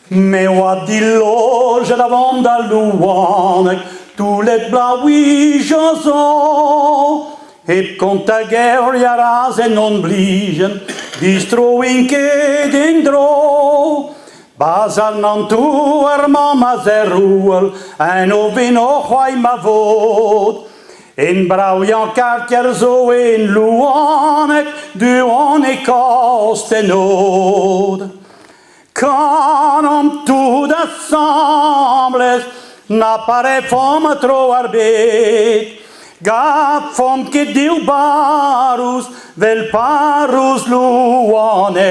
Mais wat die loge davant da louanek, tous les blauwe chanson. Heb komt a guerre jaras en onbliegen, die stroinke den dro. Bazar nan toe er mama ze roel, en of in ochwai ma vod. In Brouwjan kaartjer zo in Louanek, du on ik kost nood. Quand om tout assembles, n'apparaît femme trop arbeit. Gap fom que diu barus, vel parus Louanek.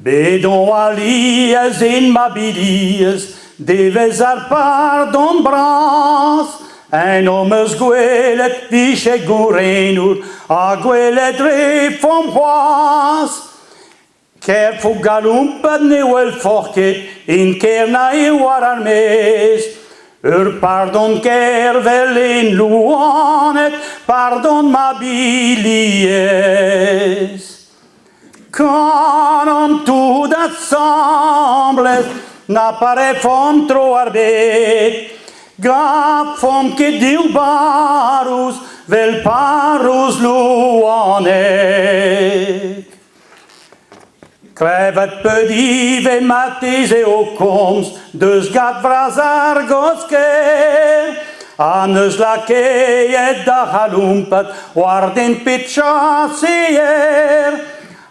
Bedon alias in mabilias, deves ar pardon bras, en omes gwelet viche gourenur, a gwelet re fom hoas. Ker fu galumpad ne wel forket, in ker na e war armes. Pardon ker vel in Louanek, pardon mabilies. Quand om tout assembles, n'apparaît fom trop arbeit. Gap fom que diu barus, vel parus Louanek. Krevet pedive matis e ocoms, deus gat vrazar gosker. Anes la keiet da halumpet, warden pitcha seer.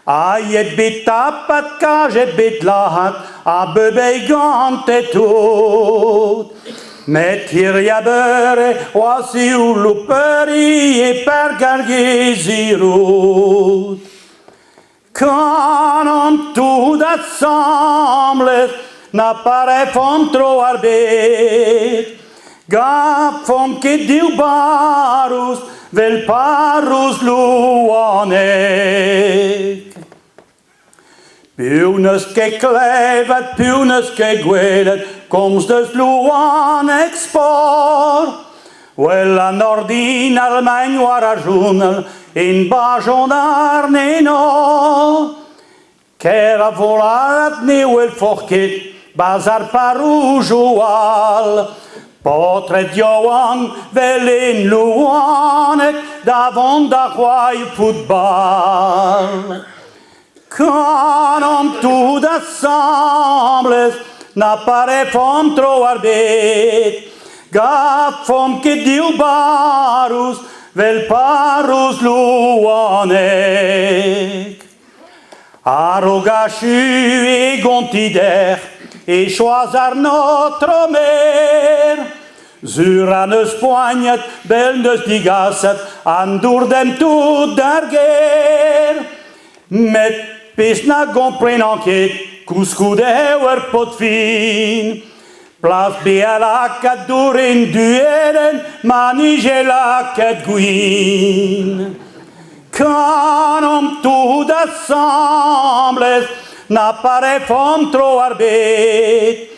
Aiet bit tapat kajet bit lahat, a bebei gant et tout. Met hier jabere, wasi u luperi e per gargezirut. Quand om tout assembles, n'apparaît fom trop arbeit. Gap fom que diu barus, vel parus Louanek. Punes que klevet, punes que gwelet, komst des Louanek spor. Wel a nordin Almany war a journal, in bajon arneno. Ker a volat ne wel forket, bazar parouj oal. Potret Johan vel in Louanek, davant da roi football. Quand om tout assembles, n'apparaît fom trop arbeit. Gap fom que diu barus, vel parus Louanek. Arogachu e gontider, e choisar notre mer. Zur an eus poignet, bel neus digasset, an dourdem tout d'arger. Met pes na gompren anket, kouskou eur pot fin. Plas be a laket dourin dueren, manige laket gwin. Quand om tout assembles, n'apparaît fom trop arbeit.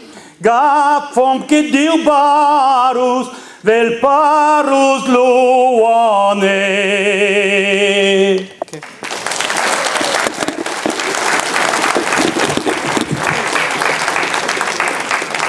Gap fom que diu barus, vel parus Louanek.